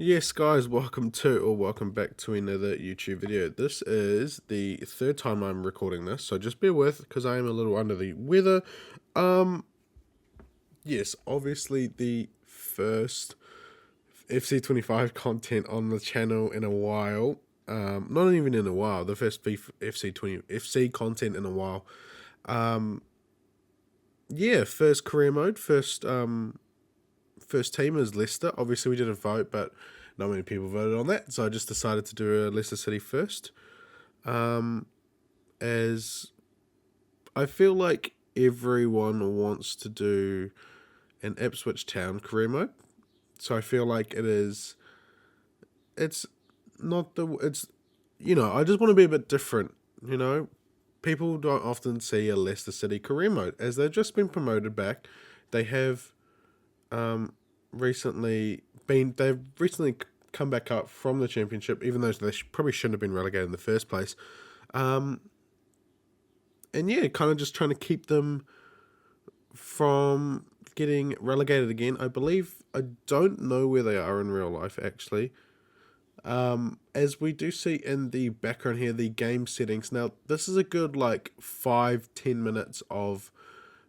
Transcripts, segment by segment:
Yes, guys, welcome back to another YouTube video. This is the third time I'm recording this, so just bear with because I am a little under the weather. Um, yes, obviously the first FC25 content on the channel in a while. Not even in a while. The first FC20 FC content in a while. Yeah, first career mode, first team is Leicester. Obviously, we didn't vote, but not many people voted on that, so I just decided to do a Leicester City first. As I feel like everyone wants to do an Ipswich Town career mode, so I feel like it's not the it's I just want to be a bit different. You know, people don't often see a Leicester City career mode as they've just been promoted back. They have um, they've recently come back up from the championship, even though they probably shouldn't have been relegated in the first place. Um, and yeah, kind of just trying to keep them from getting relegated again. I don't know where they are in real life actually. As we do see in the background here, the game settings. Now, this is a good like 5-10 minutes of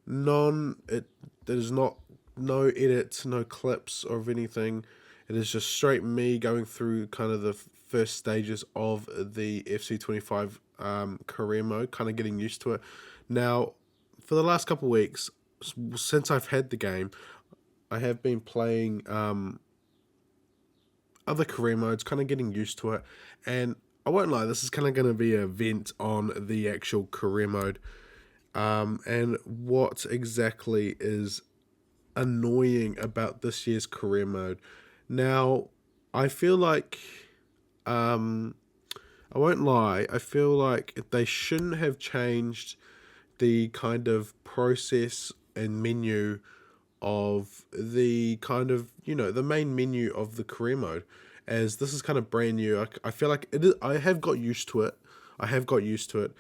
there is not no edits, no clips or anything. It is just straight me going through kind of the first stages of the FC25 career mode, kind of getting used to it. Now, for the last couple of weeks, since I've had the game, I have been playing other career modes, kind of getting used to it. And I won't lie, this is kind of going to be a vent on the actual career mode and what exactly is annoying about this year's career mode. Now, I feel like, um, I won't lie, I feel like they shouldn't have changed the kind of process and menu of the kind of, the main menu of the career mode. As this is kind of brand new, I feel like it is, I have got used to it. I have got used to it.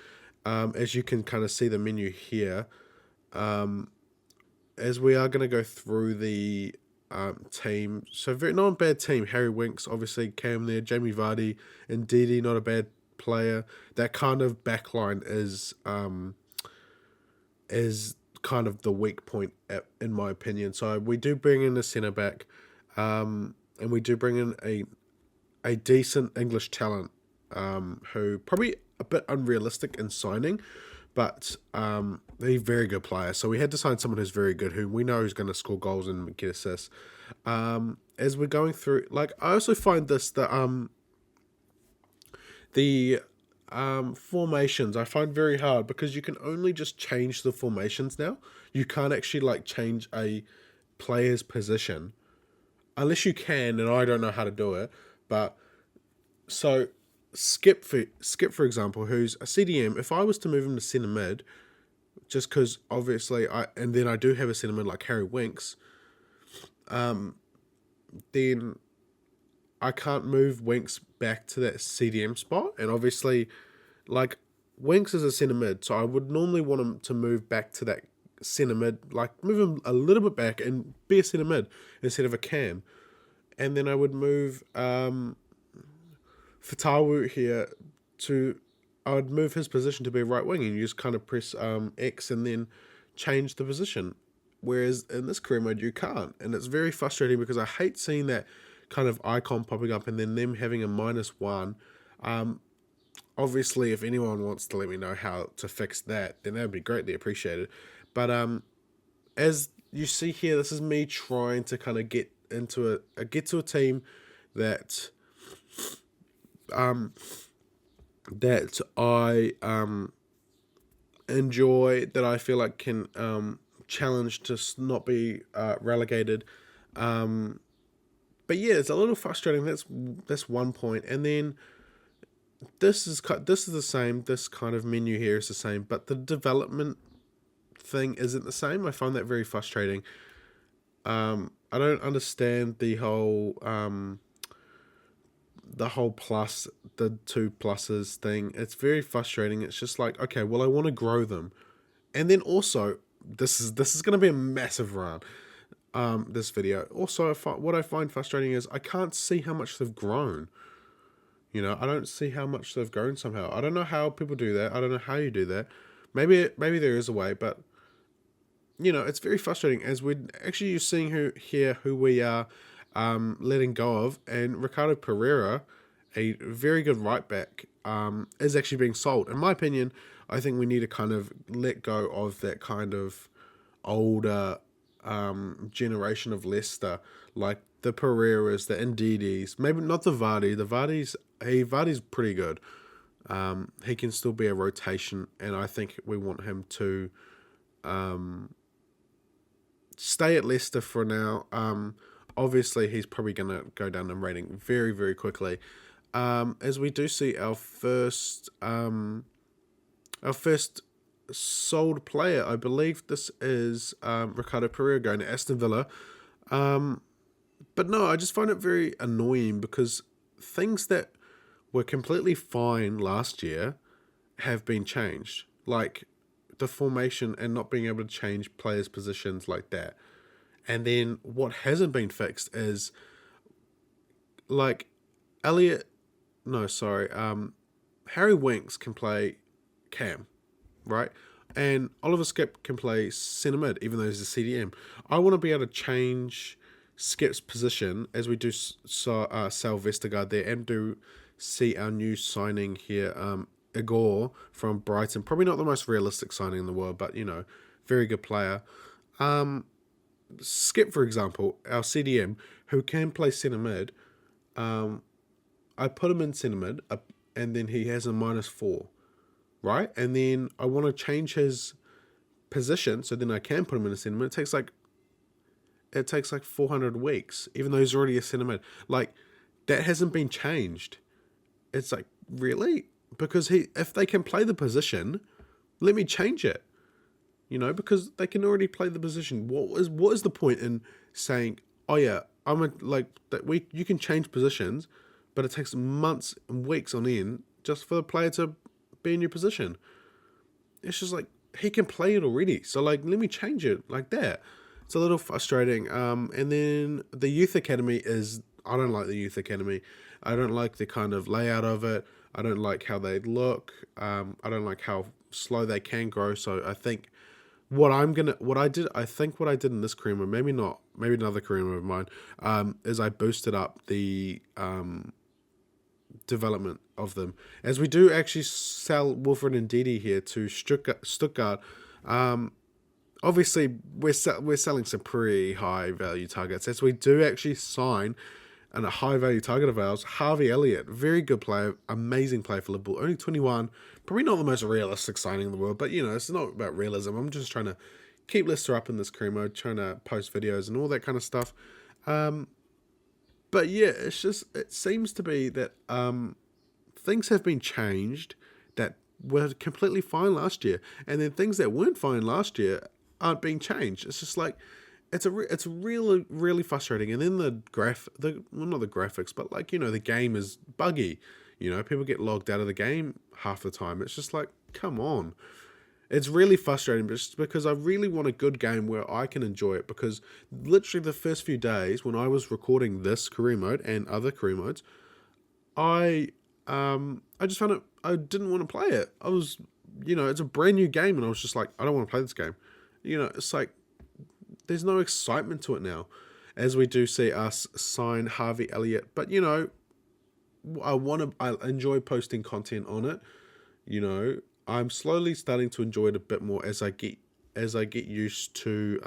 As you can kind of see the menu here. As we are going to go through the team. So very not a bad team. Harry Winks, obviously Cam there, Jamie Vardy, and Didi, not a bad player. That kind of backline is kind of the weak point in my opinion. So we do bring in a centre back, and we do bring in a decent English talent, who probably a bit unrealistic in signing, but a very good player. So we had to sign someone who's very good, who we know is going to score goals and get assists. As we're going through, like I also find this the formations I find very hard because you can only just change the formations now. You can't actually like change a player's position unless you can, and I don't know how to do it. But so Skip for example, who's a CDM. If I was to move him to centre mid, just because obviously and then I do have a centre mid like Harry Winks, then I can't move Winks back to that CDM spot. And obviously, like, Winks is a centre mid, so I would normally want him to move back to that centre mid, like, move him a little bit back and be a centre mid instead of a cam. And then I would move Fatawu here to. I would move his position to be right wing, and you just kind of press X and then change the position. Whereas in this career mode, you can't. And it's very frustrating because I hate seeing that kind of icon popping up and then them having a -1. Obviously, if anyone wants to let me know how to fix that, then that would be greatly appreciated. But as you see here, this is me trying to kind of get to a team that that I enjoy, that I feel like can challenge to not be relegated. But yeah, it's a little frustrating. That's one point, and then this is the same. This kind of menu here is the same, but the development thing isn't the same. I find that very frustrating. I don't understand the whole plus, the two pluses thing. It's very frustrating. It's just like, okay, well, I want to grow them, and then also this is going to be a massive rant. this video. Also, what I find frustrating is I can't see how much they've grown. I don't see how much they've grown somehow. I don't know how people do that. I don't know how you do that. Maybe there is a way, but it's very frustrating as we're actually seeing who we are letting go of, and Ricardo Pereira, a very good right back, is actually being sold. In my opinion, I think we need to kind of let go of that kind of older generation of Leicester, like the Pereiras, the Ndidis, maybe not the Vardy. Vardy's pretty good. He can still be a rotation, and I think we want him to stay at Leicester for now. Obviously, he's probably going to go down in rating very, very quickly. As we do see our first sold player. I believe this is Ricardo Pereira going to Aston Villa. But no, I just find it very annoying because things that were completely fine last year have been changed. Like the formation and not being able to change players' positions like that. And then what hasn't been fixed is like Elliot. No, sorry. Harry Winks can play Cam, right? And Oliver Skip can play centre mid, even though he's a CDM. I want to be able to change Skip's position as we do sell Vestergaard there, and do see our new signing here, Igor from Brighton. Probably not the most realistic signing in the world, but very good player. Skip, for example, our CDM, who can play centre mid. I put him in centre mid, and then he has a -4. Right? And then I want to change his position so then I can put him in a centre mid. It takes like 400 weeks, even though he's already a centre mid. Like, that hasn't been changed. It's like, really? Because if they can play the position, let me change it. Because they can already play the position. What is the point in saying, oh yeah, you can change positions, but it takes months and weeks on end just for the player to be in your position? It's just like, he can play it already, so like, let me change it like that. It's a little frustrating. And then the youth academy I don't like the youth academy. I don't like the kind of layout of it. I don't like how they look. I don't like how slow they can grow. So I think what I did in this career mode, maybe not, maybe another career mode of mine, is I boosted up the development of them, as we do actually sell Wilfred and Ndidi here to Stuttgart. Obviously we're selling some pretty high value targets, as we do actually sign a high value target of ours, Harvey Elliott. Very good player, amazing player for Liverpool, only 21, probably not the most realistic signing in the world, but it's not about realism. I'm just trying to keep Leicester up in this career mode, trying to post videos and all that kind of stuff. But yeah, it seems to be that things have been changed that were completely fine last year, and then things that weren't fine last year aren't being changed. It's just like, it's really, really frustrating. And then not the graphics, but the game is buggy. People get logged out of the game half the time. It's just like, come on. It's really frustrating, just because I really want a good game where I can enjoy it, because literally the first few days when I was recording this career mode and other career modes, I just found it, I didn't want to play it. I was, it's a brand new game, and I was just like, I don't want to play this game. It's like, there's no excitement to it now, as we do see us sign Harvey Elliott. But I enjoy posting content on it. I'm slowly starting to enjoy it a bit more as I get used to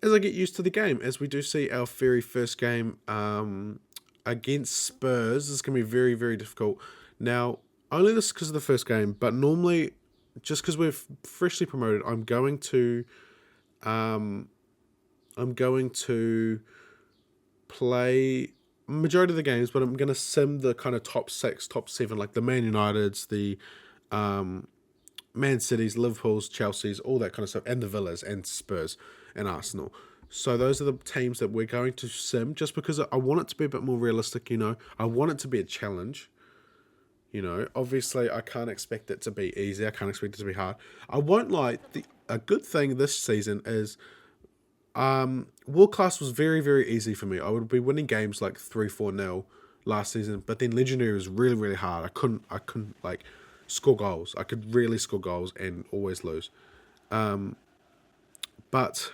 the game. As we do see our very first game against Spurs, this is going to be very, very difficult. Now, only this because of the first game, but normally, just because we're freshly promoted, I'm going to play majority of the games, but I'm going to sim the kind of top 6, top 7, like the Man Uniteds, the Man Cities, Liverpools, Chelseas, all that kind of stuff, and the Villas and Spurs and Arsenal. So those are the teams that we're going to sim, just because I want it to be a bit more realistic. I want it to be a challenge. Obviously I can't expect it to be easy. I can't expect it to be hard. I won't lie. A good thing this season is World Class was very, very easy for me. I would be winning games like 3-4-0 last season, but then Legendary was really, really hard. I couldn't like score goals. I could really score goals and always lose. But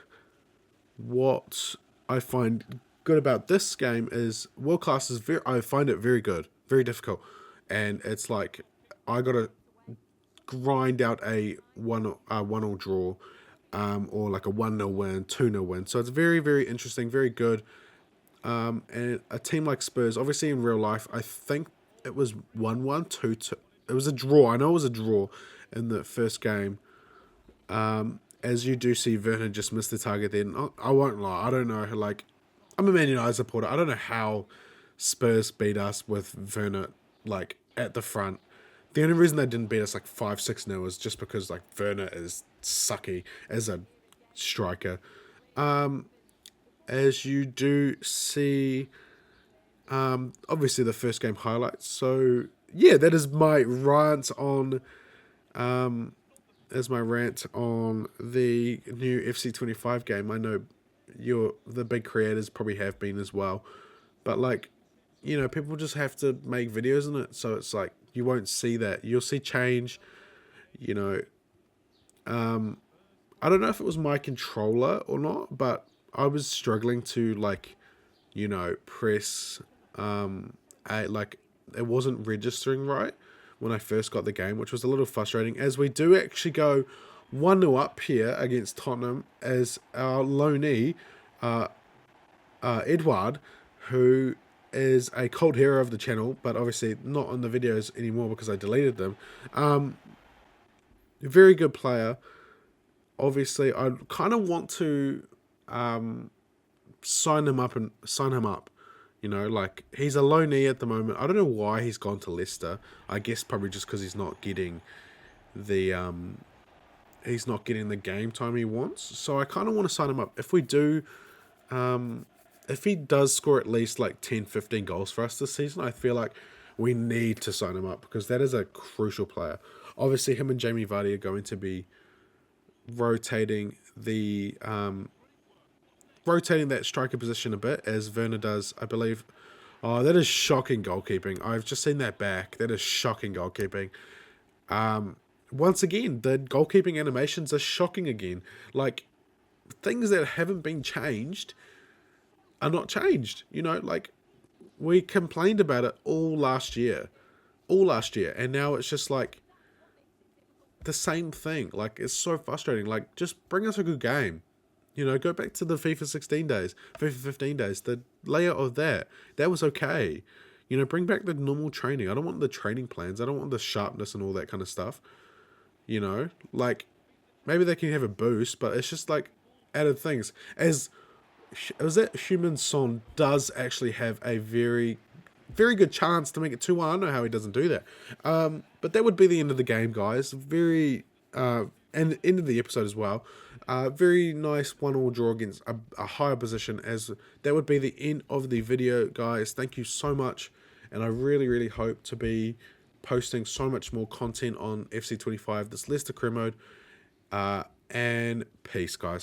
what I find good about this game is World Class is very. I find it very good, very difficult, and it's like I gotta grind out a one all draw, or like a 1-0 win, 2-0 win. So it's very, very interesting, very good. And a team like Spurs, obviously in real life, I think it was 1-1, 2-2. It was a draw. I know it was a draw in the first game. As you do see, Werner just missed the target. Then I won't lie, I don't know. Like, I'm a Man United supporter. I don't know how Spurs beat us with Werner like at the front. The only reason they didn't beat us like 5-6-0 is just because like Werner is sucky as a striker. As you do see, obviously the first game highlights. So yeah, that is my rant on the new FC25 game. I know the big creators probably have been as well, but like, people just have to make videos in it, so it's like you won't see that. You'll see change, you know. I don't know if it was my controller or not, but I was struggling to like, press like it wasn't registering right when I first got the game, which was a little frustrating. As we do actually go 1-0 up here against Tottenham, as our loanee, Edward, who is a cult hero of the channel, but obviously not on the videos anymore because I deleted them. Very good player. Obviously, I kind of want to sign him up. Like, he's a loanee at the moment. I don't know why he's gone to Leicester. I guess probably just because he's not getting the game time he wants. So I kind of want to sign him up. If we do, if he does score at least like 10, 15 goals for us this season, I feel like we need to sign him up because that is a crucial player. Obviously, him and Jamie Vardy are going to be rotating that striker position a bit, as Werner does, I believe. Oh, that is shocking goalkeeping. I've just seen that back. That is shocking goalkeeping. Once again, the goalkeeping animations are shocking again. Like, things that haven't been changed are not changed. Like, we complained about it all last year. And now it's just like the same thing. Like, it's so frustrating. Like, just bring us a good game. Go back to the FIFA 16 days, FIFA 15 days, the layout of that was okay. Bring back the normal training. I don't want the training plans. I don't want the sharpness and all that kind of stuff. Like, maybe they can have a boost, but it's just like added things. As that Human Son does actually have a very, very good chance to make it 2-1. I don't know how he doesn't do that. But that would be the end of the game, guys. And the end of the episode as well. Very nice 1-1 draw against a higher position, as that would be the end of the video, guys. Thank you so much, and I really, really hope to be posting so much more content on FC25, this Leicester career mode, and peace, guys.